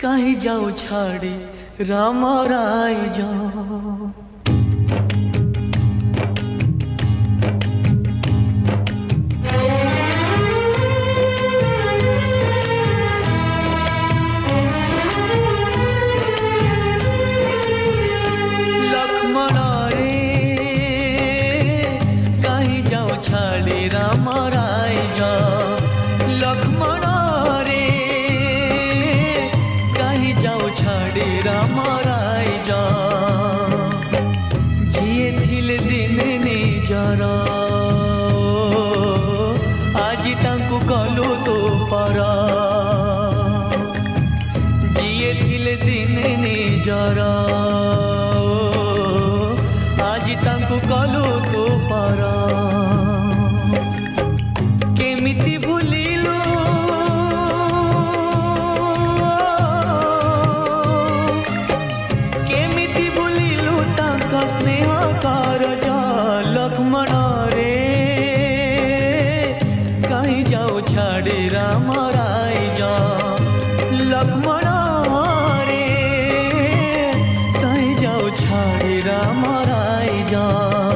कहीं जाओ छाड़ी राम राय जाओ। लक्ष्मण रे कहीं जाओ छाड़ी राम राय जाओ। लक्ष्मण रे कहीं जाओ छाड़ी राम राय जाओ। जिए थिल दिन निजर आज तांकु कलु तो पर। जिए थिल दिन निजर आज तांकु कलु तो पर। केमिति भूलिलु केमिति भूलिलु तांका स्नेह कारज। लक्ष्मण रे कहीं जाओ छाड़ी राम राय जाओ। लक्ष्मण रे कहीं जाओ छाड़ी राम राय जाओ।